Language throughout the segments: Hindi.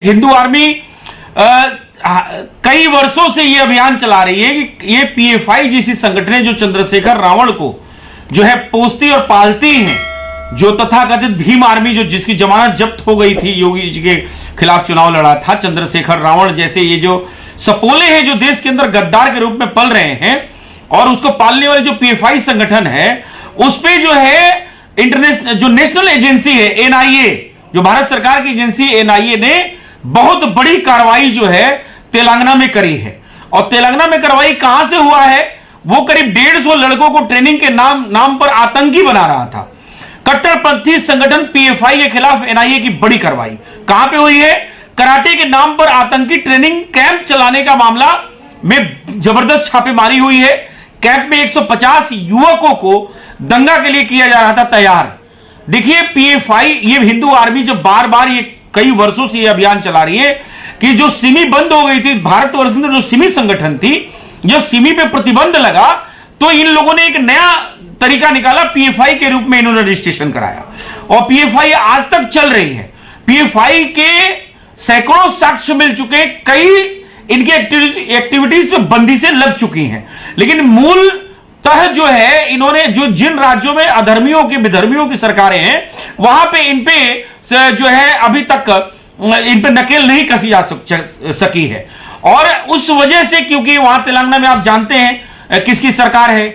हिंदू आर्मी कई वर्षों से यह अभियान चला रही है कि ये पीएफआई जैसी संगठनें जो चंद्रशेखर रावण को जो है पोसती और पालती हैं, जो तथाकथित भीम आर्मी जो जिसकी जमानत जब्त हो गई थी, योगी जी के खिलाफ चुनाव लड़ा था, चंद्रशेखर रावण जैसे ये जो सपोले हैं जो देश के अंदर गद्दार के रूप में पल रहे हैं, और उसको पालने वाले जो पीएफआई संगठन है उस पे जो है इंटरनेशनल जो नेशनल एजेंसी है एनआईए, जो भारत सरकार की एजेंसी एनआईए ने बहुत बड़ी कार्रवाई जो है तेलंगाना में करी है। और तेलंगाना में कार्रवाई कहां से हुआ है? वो करीब 150 लड़कों को ट्रेनिंग के नाम पर आतंकी बना रहा था। कट्टरपंथी संगठन पीएफआई के खिलाफ एनआईए की बड़ी कार्रवाई कहां पे हुई है? कराटे के नाम पर आतंकी ट्रेनिंग कैंप चलाने का मामला में जबरदस्त छापेमारी हुई है। कैंप में 150 युवकों को दंगा के लिए किया जा रहा था तैयार। देखिए पीएफआई, ये हिंदू आर्मी जब बार बार ये कई वर्षों से ये अभियान चला रही है कि जो सिमी बंद हो गई थी, भारतवर्ष में जो सिमी संगठन थी, जब सिमी पे प्रतिबंध लगा तो इन लोगों ने एक नया तरीका निकाला, पीएफआई के रूप में इन्होंने रजिस्ट्रेशन कराया और पीएफआई आज तक चल रही है। पीएफआई के सैकड़ों साक्ष्य मिल चुके, कई इनके एक्टिविटीज में बंदी से लग चुकी हैं, लेकिन मूलतः जो है इन्होंने जो जिन राज्यों में अधर्मियों की विधर्मियों की सरकारें हैं वहां पे इन पे जो है अभी तक इन पे नकेल नहीं कसी जा सकी है। और उस वजह से, क्योंकि वहां तेलंगाना में आप जानते हैं किसकी सरकार है,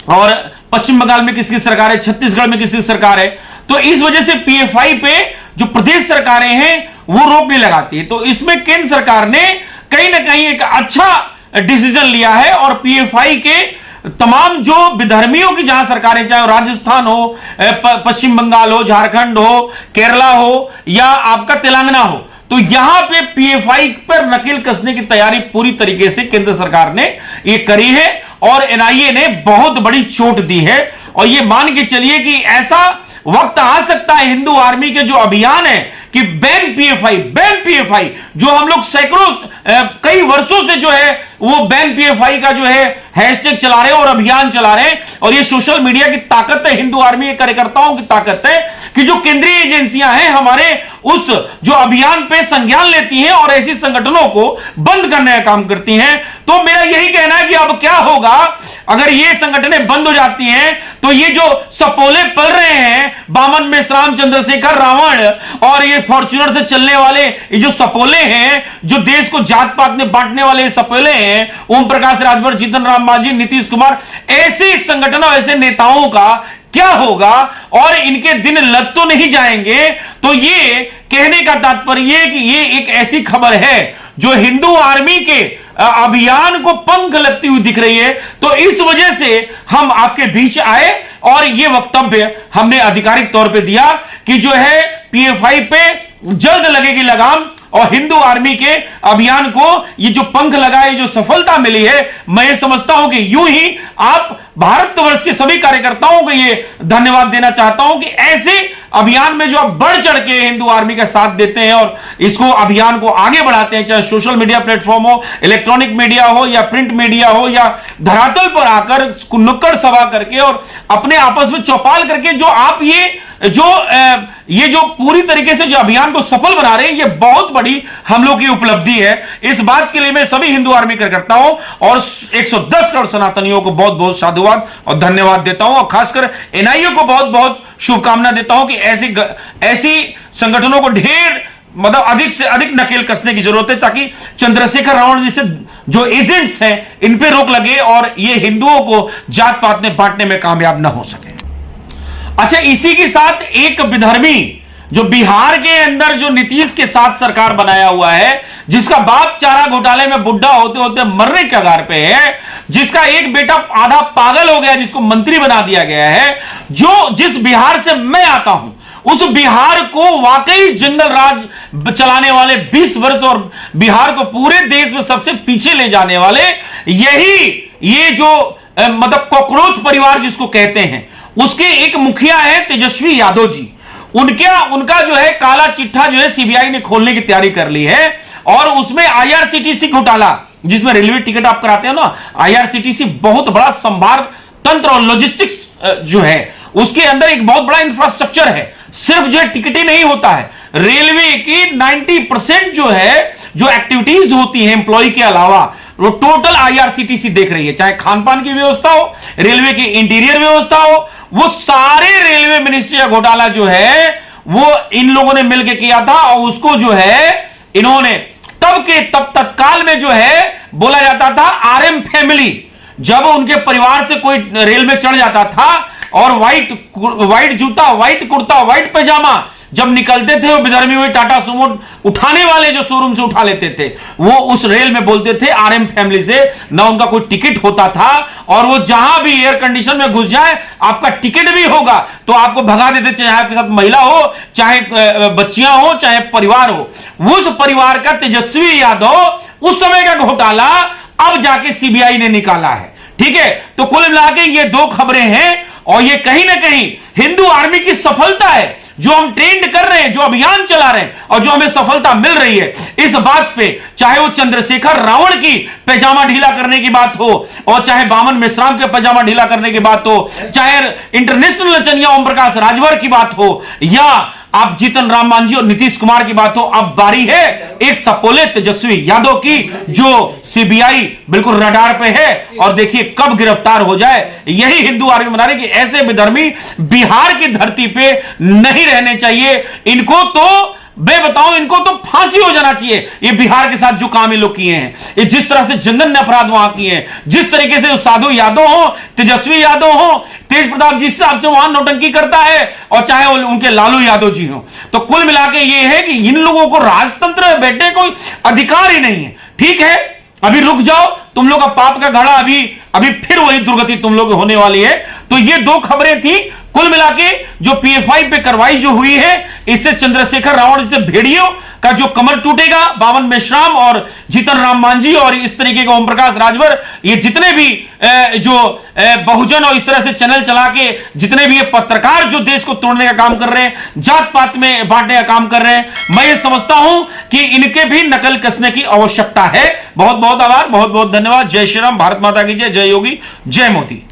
और पश्चिम बंगाल में किसकी सरकार है, छत्तीसगढ़ में किसकी सरकार है, तो इस वजह से पीएफआई पे जो प्रदेश सरकारें हैं वो रोक नहीं लगाती है। तो इसमें केंद्र सरकार ने कहीं ना कहीं एक अच्छा डिसीजन लिया है और पीएफआई के तमाम जो विधर्मियों की जहां सरकारें, चाहे राजस्थान हो, पश्चिम बंगाल हो, झारखंड हो, केरला हो या आपका तेलंगाना हो, तो यहां पे पीएफआई पर नकेल कसने की तैयारी पूरी तरीके से केंद्र सरकार ने ये करी है और एनआईए ने बहुत बड़ी चोट दी है। और ये मान के चलिए कि ऐसा वक्त आ सकता है हिंदू आर्मी के जो अभियान है कि बैन पीएफआई, जो हम लोग सैकड़ों कई वर्षों से जो है वो बैन पीएफआई का जो है हैशटैग चला रहे हैं और अभियान चला रहे हैं। और ये सोशल मीडिया की ताकत है, हिंदू आर्मी के कार्यकर्ताओं की ताकत है कि जो केंद्रीय एजेंसियां हैं हमारे उस जो अभियान पे संज्ञान लेती हैं और ऐसी संगठनों को बंद करने का काम करती हैं। तो मेरा यही कहना है कि अब क्या होगा अगर ये संगठनें बंद हो जाती हैं, तो ये जो सपोले पल रहे हैं, बामन मेश्राम, चंद्रशेखर रावण और ये फॉर्च्यूनर से चलने वाले ये जो सपोले हैं, जो देश को जात पात में बांटने वाले सपोले हैं, ओम प्रकाश राजभर, जीतन राम मांझी, नीतीश कुमार, ऐसे संगठनों, ऐसे नेताओं का क्या होगा? और इनके दिन लग तो नहीं जाएंगे। तो ये कहने का तात्पर्य कि ये एक ऐसी खबर है जो हिंदू आर्मी के अभियान को पंख लगती हुई दिख रही है। तो इस वजह से हम आपके बीच आए और ये वक्तव्य हमने आधिकारिक तौर पे दिया कि जो है पीएफआई पे जल्द लगेगी लगाम और हिंदू आर्मी के अभियान को ये जो पंख लगाए, जो सफलता मिली है, मैं ये समझता हूं कि यूं ही आप भारतवर्ष के सभी कार्यकर्ताओं को ये धन्यवाद देना चाहता हूं कि ऐसे अभियान में जो आप बढ़ चढ़ के हिंदू आर्मी का साथ देते हैं और इसको अभियान को आगे बढ़ाते हैं, चाहे सोशल मीडिया प्लेटफॉर्म हो, इलेक्ट्रॉनिक मीडिया हो या प्रिंट मीडिया हो या धरातल पर आकर नुक्कड़ सभा करके और अपने आपस में चौपाल करके जो आप ये जो पूरी तरीके से जो अभियान को सफल बना रहे हैं, ये बहुत बड़ी हम लोग की उपलब्धि है। इस बात के लिए मैं सभी हिंदू आर्मी कार्यकर्ताओं और 110 करोड़ सनातनियों को बहुत बहुत साधुवाद और धन्यवाद देता हूं और खासकर एनआईए को बहुत बहुत शुभकामना देता हूं कि ऐसी संगठनों को ढेर मतलब अधिक से अधिक नकेल कसने की जरूरत है ताकि चंद्रशेखर रावण जैसे जो एजेंट्स हैं इन पे रोक लगे और ये हिंदुओं को जात पात में बांटने में कामयाब ना हो सके। अच्छा, इसी के साथ एक विधर्मी जो बिहार के अंदर जो नीतीश के साथ सरकार बनाया हुआ है, जिसका बाप चारा घोटाले में बुढ़ा होते होते मरने के कगार पे है, जिसका एक बेटा आधा पागल हो गया, जिसको मंत्री बना दिया गया है, जिस बिहार से मैं आता हूं उस बिहार को वाकई जंगल राज चलाने वाले 20 वर्ष और बिहार को पूरे देश में सबसे पीछे ले जाने वाले ये जो मतलब कॉकरोच परिवार जिसको कहते हैं, उसके एक मुखिया है तेजस्वी यादव जी। उनका जो है काला चिट्ठा जो है सीबीआई ने खोलने की तैयारी कर ली है और उसमें आईआरसीटीसी घोटाला, जिसमें रेलवे टिकट आप कराते हो ना, आईआरसीटीसी बहुत बड़ा संभार तंत्र और लॉजिस्टिक्स जो है उसके अंदर एक बहुत बड़ा इंफ्रास्ट्रक्चर है। सिर्फ जो है टिकट ही नहीं होता है, रेलवे की 90% जो है, जो एक्टिविटीज होती हैं एम्प्लॉय के अलावा, वो टोटल आईआरसीटीसी देख रही है। चाहे खान पान की व्यवस्था हो, रेलवे की इंटीरियर व्यवस्था हो, वो सारे रेलवे मिनिस्ट्री का घोटाला जो है वो इन लोगों ने मिलकर किया था। और उसको जो है इन्होंने तब के तब तत्काल में जो है बोला जाता था आरएम फैमिली। जब उनके परिवार से कोई रेल में चढ़ जाता था और व्हाइट जूता, व्हाइट कुर्ता, व्हाइट पैजामा जब निकलते थे, वो विधर्मी हुए टाटा सुमो उठाने वाले जो शोरूम से उठा लेते थे, वो उस रेल में बोलते थे आरएम फैमिली से। ना उनका कोई टिकट होता था, और वो जहां भी एयर कंडीशन में घुस जाए, आपका टिकट भी होगा तो आपको भगा देते, चाहे आपके साथ महिला हो, चाहे बच्चियां हो, चाहे परिवार हो। उस परिवार का तेजस्वी यादव उस समय का घोटाला अब जाके सीबीआई ने निकाला है। ठीक है, तो कुल मिला के ये दो खबरें हैं, और ये कहीं ना कहीं हिंदू आर्मी की सफलता है। जो हम ट्रेंड कर रहे हैं, जो अभियान चला रहे हैं, और जो हमें सफलता मिल रही है, इस बात पे चाहे वो चंद्रशेखर रावण की पैजामा ढीला करने की बात हो, और चाहे बामन मेश्राम के पैजामा ढीला करने की बात हो, चाहे इंटरनेशनल नचनिया ओम प्रकाश राजभर की बात हो, या आप जीतन राम मांझी और नीतीश कुमार की बात हो, अब बारी है एक सपोले तेजस्वी यादव की, जो सीबीआई बिल्कुल रडार पे है। और देखिए कब गिरफ्तार हो जाए। यही हिंदू आर्मी बना रही कि ऐसे विधर्मी बिहार की धरती पे नहीं रहने चाहिए। इनको तो मैं बताऊं, इनको तो फांसी हो जाना चाहिए। ये बिहार के साथ जो काम ये लोग किए हैं, ये जिस तरह से जघन्य अपराध वहां किए हैं, जिस तरीके से साधु यादव हो, तेजस्वी यादव हो, तेज प्रताप जिस हिसाब से वहां नौटंकी करता है, और चाहे उनके लालू यादव जी हो, तो कुल मिला के ये है कि इन लोगों को राजतंत्र में बैठने कोई अधिकार ही नहीं है। ठीक है, अभी रुक जाओ, तुम लोग का पाप का घड़ा अभी फिर वही दुर्गति तुम लोग होने वाली है। तो ये दो खबरें थी कुल मिला के जो पीएफआई पे कार्रवाई जो हुई है, इससे चंद्रशेखर रावण से भेड़ियों का जो कमर टूटेगा, बामन मेश्राम और जीतन राम मांझी और इस तरीके का ओम प्रकाश राजभर, ये जितने भी जो बहुजन और इस तरह से चैनल चला के जितने भी ये पत्रकार जो देश को तोड़ने का काम कर रहे हैं, जात पात में बांटने का काम कर रहे हैं, मैं ये समझता हूं कि इनके भी नकल कसने की आवश्यकता है। बहुत बहुत आभार, बहुत बहुत धन्यवाद। जय श्री राम, भारत माता की जय, जय योगी, जय मोदी।